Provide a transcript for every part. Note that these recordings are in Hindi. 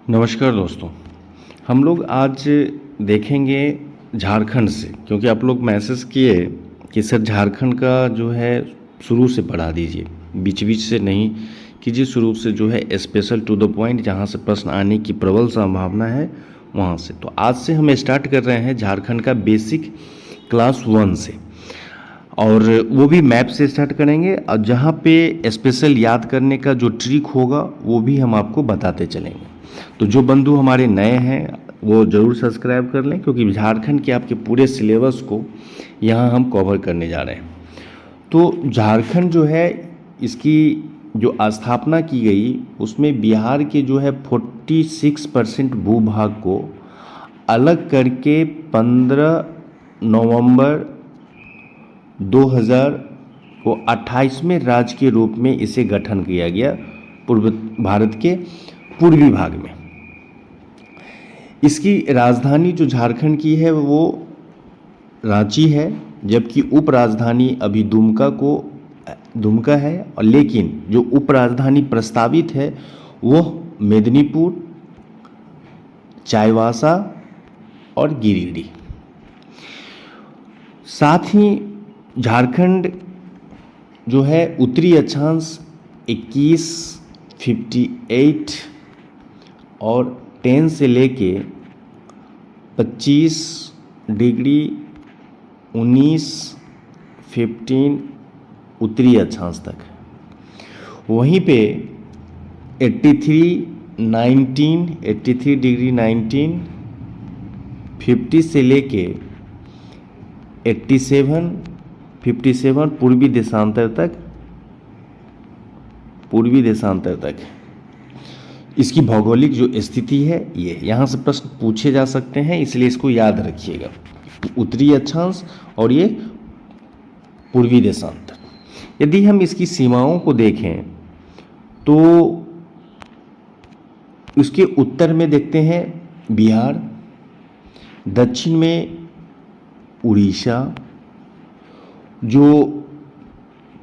नमस्कार दोस्तों। हम लोग आज देखेंगे झारखंड से, क्योंकि आप लोग मैसेज किए कि सर झारखंड का जो है शुरू से पढ़ा दीजिए, बीच बीच से नहीं कीजिए, शुरू से जो है स्पेशल टू द पॉइंट, जहाँ से प्रश्न आने की प्रबल संभावना है वहाँ से। तो आज से हम स्टार्ट कर रहे हैं झारखंड का बेसिक क्लास 1 से, और वो भी मैप से स्टार्ट करेंगे, और जहाँ पे स्पेशल याद करने का जो ट्रिक होगा वो भी हम आपको बताते चलेंगे। तो जो बंधु हमारे नए हैं वो ज़रूर सब्सक्राइब कर लें, क्योंकि झारखंड के आपके पूरे सिलेबस को यहाँ हम कवर करने जा रहे हैं। तो झारखंड जो है, इसकी जो स्थापना की गई उसमें बिहार के जो है 46% भूभाग को अलग करके 15 नवंबर 2000 को 28वें राज्य के रूप में इसे गठन किया गया पूर्व भारत के पूर्वी भाग में। इसकी राजधानी जो झारखंड की है वो रांची है, जबकि उप राजधानी अभी दुमका है, और लेकिन जो उप राजधानी प्रस्तावित है वह मेदिनीपुर, चाईबासा और गिरिडीह। साथ ही झारखंड जो है उत्तरी अक्षांश 21, 58 और 10 से लेके 25 डिग्री 19, 15 उत्तरी अक्षांश तक। वहीं पे 83 डिग्री 19, 50 से लेके 57 पूर्वी देशांतर तक इसकी भौगोलिक जो स्थिति है ये यहाँ से प्रश्न पूछे जा सकते हैं, इसलिए इसको याद रखिएगा। उत्तरी अक्षांश और ये पूर्वी देशांतर। यदि हम इसकी सीमाओं को देखें तो उसके उत्तर में देखते हैं बिहार, दक्षिण में उड़ीसा, जो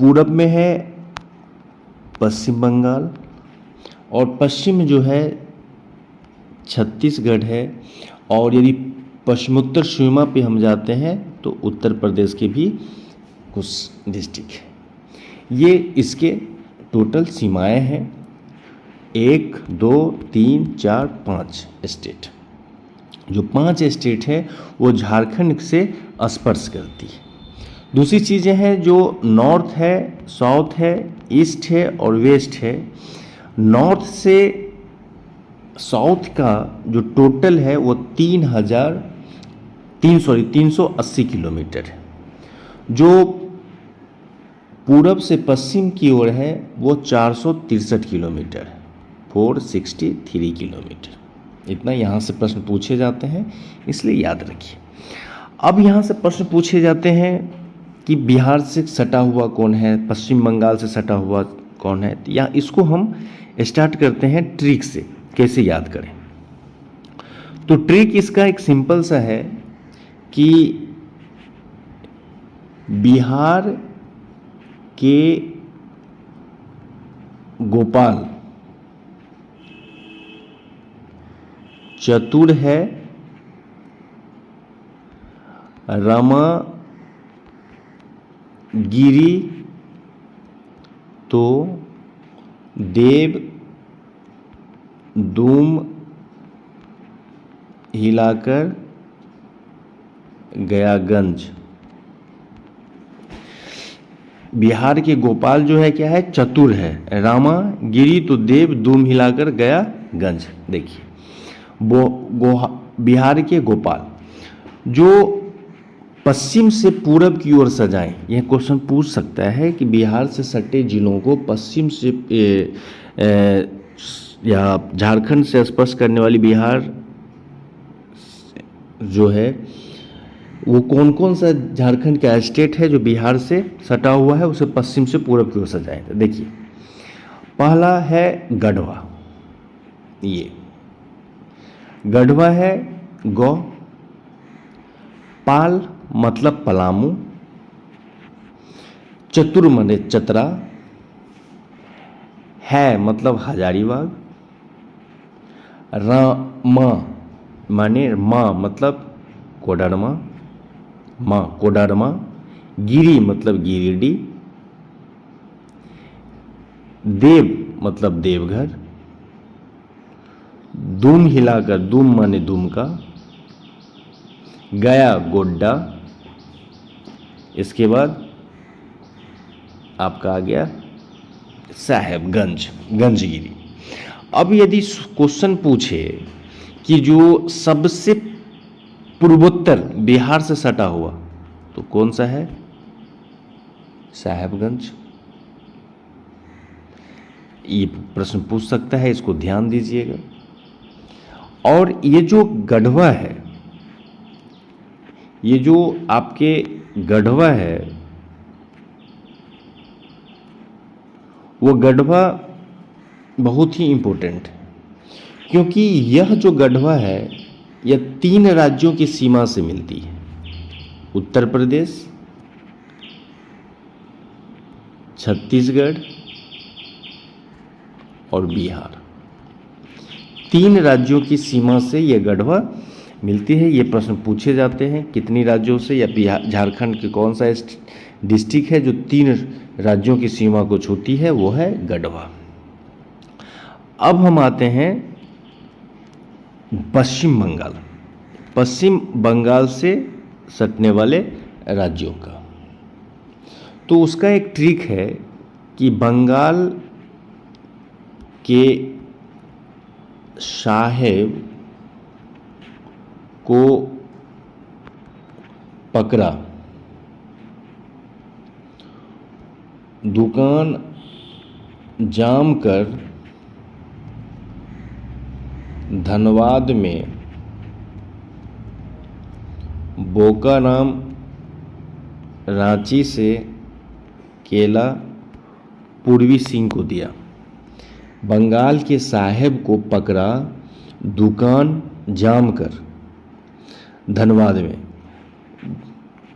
पूरब में है पश्चिम बंगाल, और पश्चिम में जो है छत्तीसगढ़ है, और यदि पश्चिमोत्तर सीमा पे हम जाते हैं तो उत्तर प्रदेश के भी कुछ डिस्ट्रिक्ट है। ये इसके टोटल सीमाएं हैं, 1, 2, 3, 4, 5 स्टेट। जो 5 स्टेट है वो झारखंड से स्पर्श करती है। दूसरी चीज़ें हैं जो नॉर्थ है, साउथ है, ईस्ट है और वेस्ट है। नॉर्थ से साउथ का जो टोटल है वो 380 किलोमीटर है। जो पूरब से पश्चिम की ओर है वो 463 किलोमीटर है, 463 किलोमीटर। इतना यहाँ से प्रश्न पूछे जाते हैं, इसलिए याद रखिए। अब यहाँ से प्रश्न पूछे जाते हैं कि बिहार से सटा हुआ कौन है, पश्चिम बंगाल से सटा हुआ कौन है। या इसको हम स्टार्ट करते हैं ट्रिक से, कैसे याद करें। तो ट्रिक इसका एक सिंपल सा है कि बिहार के गोपाल चतुर है, रामागिरी तो देव दूम हिलाकर गयागंज। बिहार के गोपाल जो है क्या है, चतुर है, रामागिरी तो देव दूम हिलाकर गयागंज। देखिए बिहार के गोपाल जो पश्चिम से पूरब की ओर सजाएं। यह क्वेश्चन पूछ सकता है कि बिहार से सटे जिलों को पश्चिम से या झारखंड से स्पर्श करने वाली बिहार जो है वो कौन कौन सा झारखंड का स्टेट है जो बिहार से सटा हुआ है, उसे पश्चिम से पूरब की ओर सजाएं। तो देखिए पहला है गढ़वा। ये गढ़वा है गौ, पाल मतलब पलामू, चतुर माने चतरा, है मतलब हजारीबाग, रामा माने माँ मतलब कोडरमा, माँ कोडरमा। गिरी मतलब गिरिडीह। देव मतलब देवघर। दुम हिलाकर, दुम माने दुमका। गया गोड्डा। इसके बाद आपका आ गया साहेबगंज, गंजगिरी। अब यदि क्वेश्चन पूछे कि जो सबसे पूर्वोत्तर बिहार से सटा हुआ तो कौन सा है? साहेबगंज। ये प्रश्न पूछ सकता है, इसको ध्यान दीजिएगा। और ये जो गढ़वा है, ये जो आपके गढ़वा है, वो गढ़वा बहुत ही इम्पोर्टेंट है, क्योंकि यह जो गढ़वा है यह 3 राज्यों की सीमा से मिलती है। उत्तर प्रदेश, छत्तीसगढ़ और बिहार। 3 राज्यों की सीमा से यह गढ़वा मिलती है। ये प्रश्न पूछे जाते हैं कितनी राज्यों से, या बिहार झारखंड के कौन सा डिस्ट्रिक्ट है जो 3 राज्यों की सीमा को छूती है, वो है गढ़वा। अब हम आते हैं पश्चिम बंगाल। पश्चिम बंगाल से सटने वाले राज्यों का। तो उसका एक ट्रिक है कि बंगाल के साहेब को पकड़ा, दुकान जाम कर धनबाद में बोकाराम रांची से केला पूर्वी सिंह को दिया। बंगाल के साहेब को पकड़ा, दुकान जाम कर धनबाद में,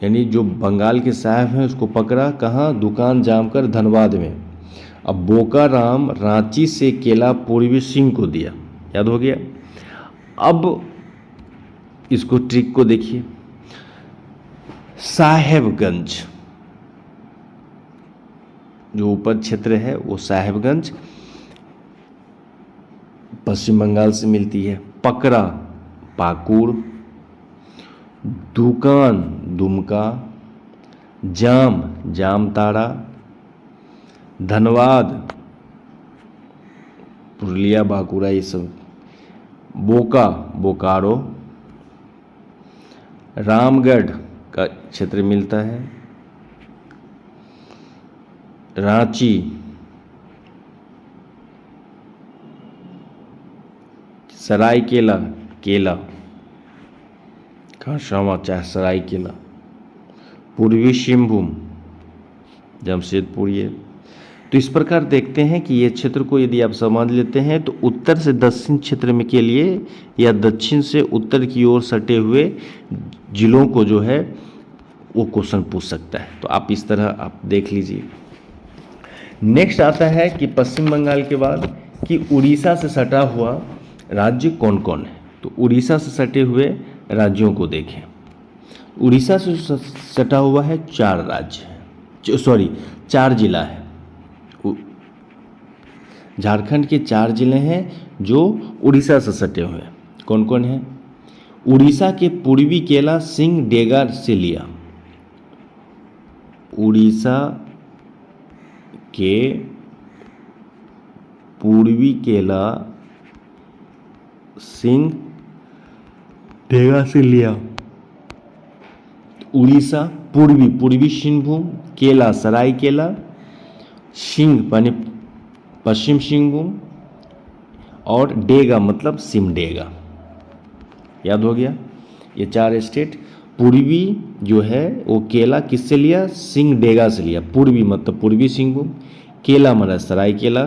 यानी जो बंगाल के साहब हैं उसको पकड़ा कहाँ? दुकान जाम कर धनबाद में। अब बोकाराम रांची से केला पूर्वी सिंह को दिया। याद हो गया? अब इसको ट्रिक को देखिए। साहेबगंज जो ऊपर क्षेत्र है वो साहेबगंज पश्चिम बंगाल से मिलती है। पकड़ा पाकुड़, दुकान दुमका, जाम जामताड़ा, धनबाद पुरुलिया बांकुड़ा, ये सब, बोका बोकारो, रामगढ़ का क्षेत्र मिलता है, रांची, सरायकेला केला, खरसावां चाहे सरायकेला, पूर्वी सिंहभूम जमशेदपुर। ये तो इस प्रकार देखते हैं कि ये क्षेत्र को यदि आप समझ लेते हैं तो उत्तर से दक्षिण क्षेत्र में के लिए या दक्षिण से उत्तर की ओर सटे हुए जिलों को जो है वो क्वेश्चन पूछ सकता है। तो आप इस तरह आप देख लीजिए। नेक्स्ट आता है कि पश्चिम बंगाल के बाद कि उड़ीसा से सटा हुआ राज्य कौन कौन है। तो उड़ीसा से सटे हुए राज्यों को देखें। उड़ीसा से सटा हुआ है 4 राज्य है, सॉरी 4 जिला है। झारखंड के 4 जिले हैं जो उड़ीसा से सटे हुए हैं। कौन कौन है? उड़ीसा के पूर्वी केला सिंहडेगा से लिया। उड़ीसा के पूर्वी केला सिंहडेगा से लिया। उड़ीसा पूर्वी सिंहभूम, केला सरायकेला, सिंह माने पश्चिम सिंहभूम और डेगा मतलब सिमडेगा। याद हो गया? ये 4 स्टेट। पूर्वी जो है वो केला किससे लिया? सिंहडेगा से लिया। पूर्वी मतलब पूर्वी सिंहभूम, केला मतलब सरायकेला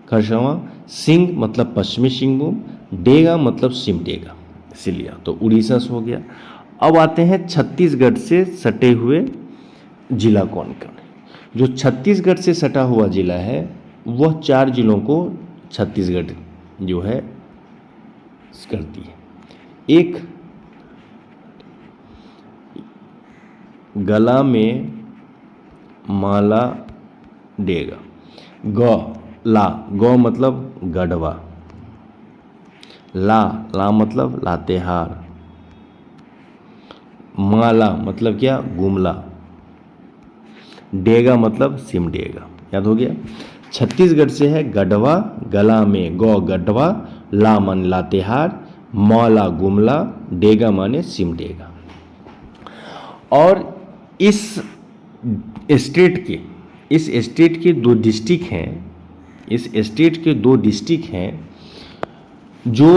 खरसावां, सिंह मतलब पश्चिमी सिंहभूम, डेगा मतलब सिमडेगा से लिया। तो उड़ीसा से हो गया। अब आते हैं छत्तीसगढ़ से सटे हुए जिला कौन कौन है। जो छत्तीसगढ़ से सटा हुआ जिला है वह 4 जिलों को छत्तीसगढ़ जो है करती है। एक गला में माला डेगा, गौ मतलब गढ़वा, ला मतलब लातेहार, माला मतलब क्या, गुमला, डेगा मतलब सिमडेगा। याद हो गया। छत्तीसगढ़ से है गढ़वा, गला में गौ गढ़वा, ला माने लातेहार, माला गुमला, डेगा माने सिमडेगा। और इस स्टेट के दो डिस्ट्रिक्ट हैं, इस स्टेट के दो डिस्ट्रिक्ट हैं जो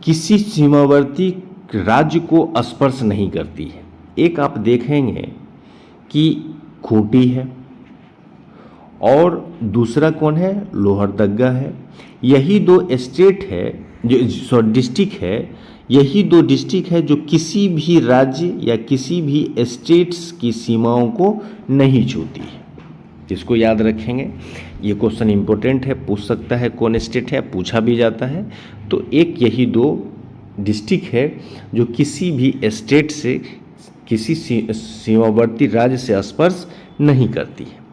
किसी सीमावर्ती राज्य को स्पर्श नहीं करती है। एक आप देखेंगे कि खूंटी है और दूसरा कौन है, लोहरदग्गा है। यही दो स्टेट है जो डिस्ट्रिक्ट है, यही दो डिस्ट्रिक्ट है जो किसी भी राज्य या किसी भी स्टेट्स की सीमाओं को नहीं छूती है। इसको याद रखेंगे, ये क्वेश्चन इंपॉर्टेंट है, पूछ सकता है कौन स्टेट है, पूछा भी जाता है। तो एक यही दो डिस्ट्रिक्ट है जो किसी भी स्टेट से, किसी सीमावर्ती राज्य से स्पर्श नहीं करती है।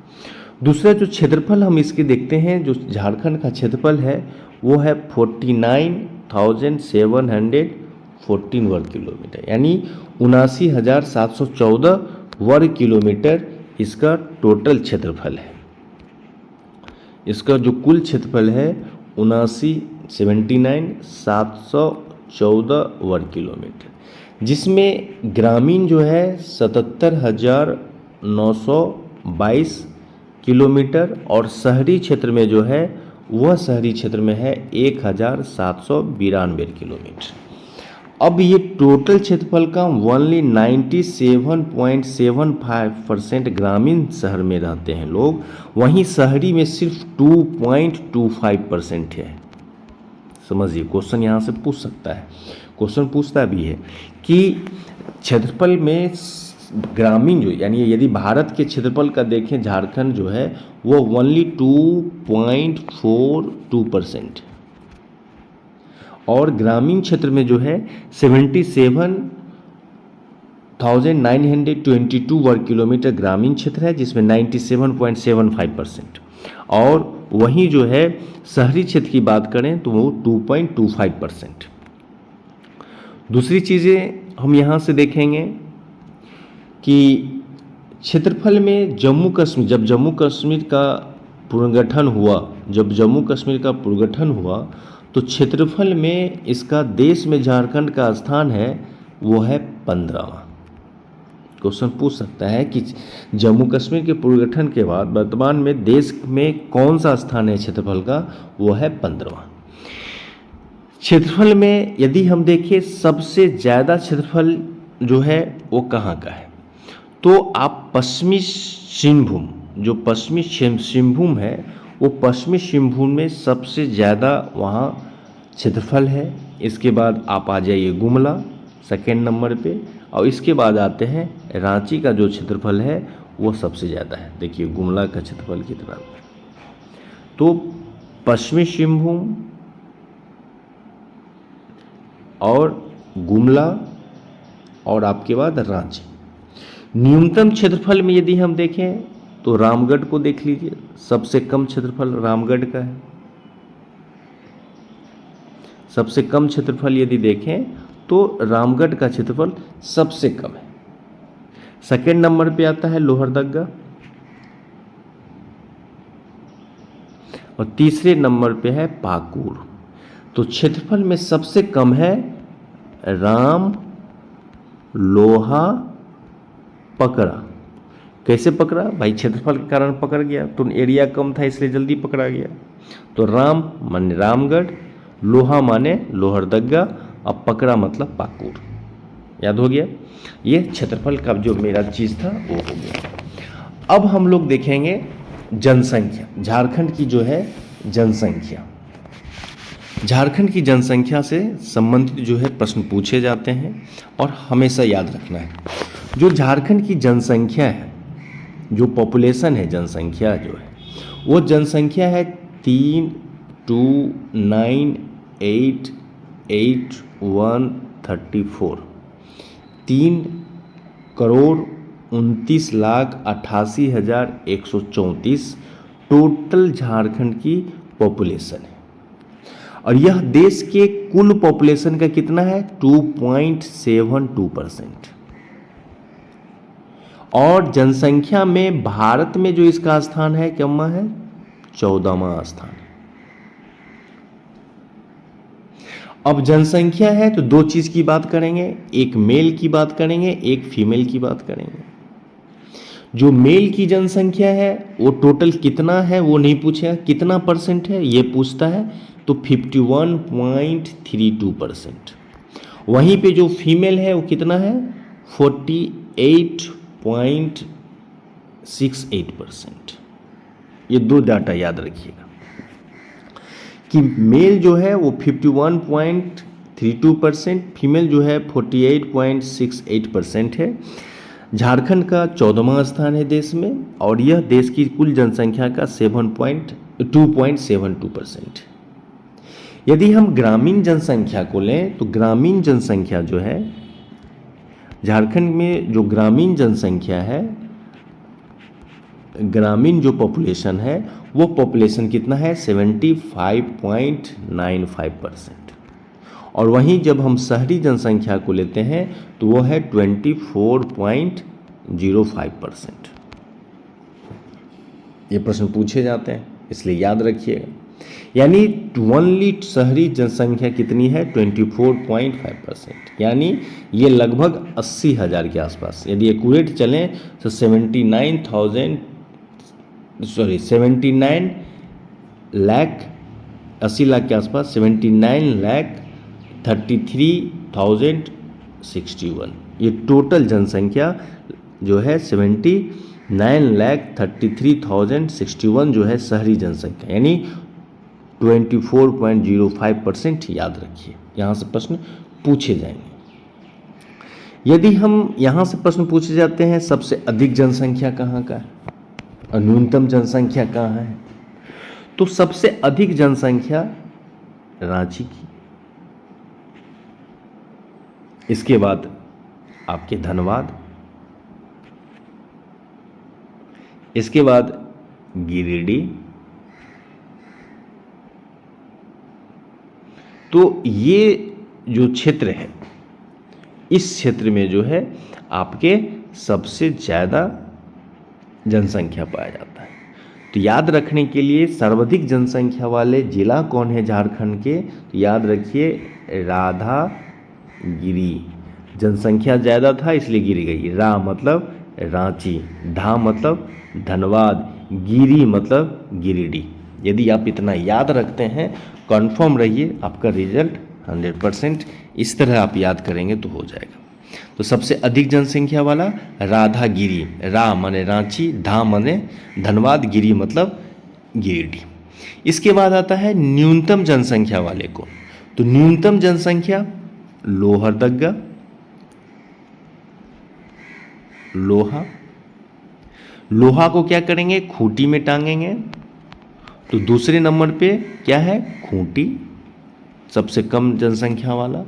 दूसरा जो क्षेत्रफल हम इसके देखते हैं, जो झारखंड का क्षेत्रफल है वो है 49,714 वर्ग किलोमीटर, यानी 79,714 वर्ग किलोमीटर इसका टोटल क्षेत्रफल है। इसका जो कुल क्षेत्रफल है 79,714 वर्ग किलोमीटर, जिसमें ग्रामीण जो है 77,922 किलोमीटर और शहरी क्षेत्र में जो है वह शहरी क्षेत्र में है 1,792 किलोमीटर। अब ये टोटल क्षेत्रफल का ओनली 97.75% ग्रामीण शहर में रहते हैं लोग, वहीं शहरी में सिर्फ 2.25% है। समझिए, क्वेश्चन यहाँ से पूछ सकता है, क्वेश्चन पूछता भी है कि क्षेत्रफल में ग्रामीण जो, यानी यदि भारत के क्षेत्रफल का देखें, झारखंड जो है वो ओनली 2.42% और ग्रामीण क्षेत्र में जो है 77,922 वर्ग किलोमीटर ग्रामीण क्षेत्र है, जिसमें 97.75%, और वहीं जो है शहरी क्षेत्र की बात करें तो वो 2.25%। दूसरी चीज़ें हम यहाँ से देखेंगे कि क्षेत्रफल में जम्मू कश्मीर, जब जम्मू कश्मीर का पुनर्गठन हुआ तो क्षेत्रफल में इसका देश में झारखंड का स्थान है वो है 15वां। क्वेश्चन पूछ सकता है कि जम्मू कश्मीर के पुनर्गठन के बाद वर्तमान में देश में कौन सा स्थान है क्षेत्रफल का, वो है 15वां। क्षेत्रफल में यदि हम देखें सबसे ज़्यादा क्षेत्रफल जो है वो कहाँ का है, तो आप पश्चिमी सिंहभूम, जो पश्चिमी सिंहभूम है वो पश्चिमी सिंहभूम में सबसे ज़्यादा वहाँ क्षेत्रफल है। इसके बाद आप आ जाइए गुमला सेकेंड नंबर पे, और इसके बाद आते हैं रांची का जो क्षेत्रफल है वो सबसे ज़्यादा है। देखिए गुमला का क्षेत्रफल कितना है, तो पश्चिमी सिंहभूम और गुमला और आपके बाद रांची। न्यूनतम क्षेत्रफल में यदि हम देखें तो रामगढ़ को देख लीजिए, सबसे कम क्षेत्रफल रामगढ़ का है। सबसे कम क्षेत्रफल यदि देखें तो रामगढ़ का क्षेत्रफल सबसे कम है। सेकेंड नंबर पे आता है लोहरदग्गा और तीसरे नंबर पे है पाकुर। तो क्षेत्रफल में सबसे कम है राम, लोहा, पकड़ा। कैसे पकड़ा भाई, क्षेत्रफल के कारण पकड़ गया, तो एरिया कम था इसलिए जल्दी पकड़ा गया। तो राम माने रामगढ़, लोहा माने लोहरदग्गा और पकड़ा मतलब पाकुर। याद हो गया, ये क्षेत्रफल का जो मेरा चीज़ था वो हो गया। अब हम लोग देखेंगे जनसंख्या, झारखंड की जो है जनसंख्या। झारखंड की जनसंख्या से संबंधित जो है प्रश्न पूछे जाते हैं और हमेशा याद रखना है। जो झारखंड की जनसंख्या है, जो पॉपुलेशन है, जनसंख्या जो है वो जनसंख्या है 3,298 8134, 3,29,88,134 टोटल झारखंड की पॉपुलेशन है। और यह देश के कुल पॉपुलेशन का कितना है? 2.72%। और जनसंख्या में भारत में जो इसका स्थान है क्या है? 14वां स्थान। अब जनसंख्या है तो दो चीज की बात करेंगे, एक मेल की बात करेंगे, एक फीमेल की बात करेंगे। जो मेल की जनसंख्या है वो टोटल कितना है वो नहीं पूछेगा, कितना परसेंट है ये पूछता है, तो 51.32%। वहीं पे जो फीमेल है वो कितना है? 48.68%। ये दो डाटा याद रखिएगा कि मेल जो है वो 51.32%, फीमेल जो है 48.68% है। झारखंड का 14वां स्थान है देश में, और यह देश की कुल जनसंख्या का 2.72%। यदि हम ग्रामीण जनसंख्या को लें तो ग्रामीण जनसंख्या जो है झारखंड में, जो ग्रामीण जनसंख्या है, ग्रामीण जो पॉपुलेशन है वो पॉपुलेशन कितना है? 75.95%। और वहीं जब हम शहरी जनसंख्या को लेते हैं तो वो है 24.05%। ये प्रश्न पूछे जाते हैं इसलिए याद रखिएगा। यानी ओनली शहरी जनसंख्या कितनी है? 24.5%, यानी ये लगभग 80,000 के आसपास। यदि एक्यूरेट चलें तो 79 लाख, 80 लाख के आसपास, 79,33,061। ये टोटल जनसंख्या जो है 79,33,061 जो है शहरी जनसंख्या, यानी 24.05% याद रखिए। यहाँ से प्रश्न पूछे जाएंगे। यदि हम यहाँ से प्रश्न पूछे जाते हैं सबसे अधिक जनसंख्या कहाँ का है और न्यूनतम जनसंख्या कहाँ है, तो सबसे अधिक जनसंख्या रांची की, इसके बाद आपके धनबाद, इसके बाद गिरिडीह। तो ये जो क्षेत्र है, इस क्षेत्र में जो है आपके सबसे ज़्यादा जनसंख्या पाया जाता है। तो याद रखने के लिए सर्वाधिक जनसंख्या वाले जिला कौन है झारखंड के, तो याद रखिए राधागिरी। जनसंख्या ज़्यादा था इसलिए गिर गई। रा मतलब रांची, धा मतलब धनबाद, गिरी मतलब गिरिडीह। यदि आप इतना याद रखते हैं, कंफर्म रहिए आपका रिजल्ट 100%। इस तरह आप याद करेंगे तो हो जाएगा। तो सबसे अधिक जनसंख्या वाला राधागिरी, रा माने रांची, धा माने धनबाद, गिरी मतलब गिरिडीह। इसके बाद आता है न्यूनतम जनसंख्या वाले को, तो न्यूनतम जनसंख्या लोहरदगा, लोहा को क्या करेंगे? खूंटी में टांगेंगे। तो दूसरे नंबर पे क्या है? खूंटी, सबसे कम जनसंख्या वाला।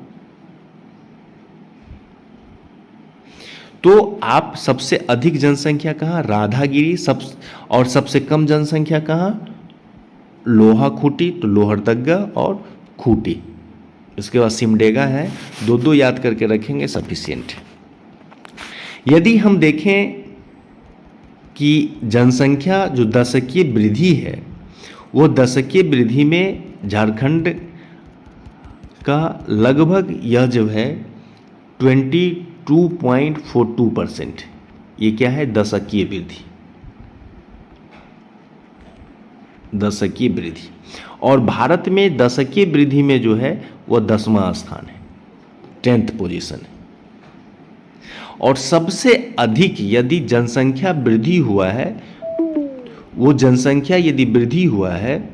तो आप सबसे अधिक जनसंख्या कहाँ? राधागिरी। और सबसे कम जनसंख्या कहाँ? लोहा खूंटी, तो लोहरदगा और खूंटी। इसके बाद सिमडेगा है। दो याद करके रखेंगे, सफिशिएंट है। यदि हम देखें कि जनसंख्या जो दशकीय वृद्धि है, वो दशकीय वृद्धि में झारखंड का लगभग यह जो है 22.42%। ये क्या है? दशकीय वृद्धि, दशकीय वृद्धि। और भारत में दशकीय वृद्धि में जो है वह 10वां स्थान है, 10th पोजीशन है। और सबसे अधिक यदि जनसंख्या वृद्धि हुआ है, वो जनसंख्या यदि वृद्धि हुआ है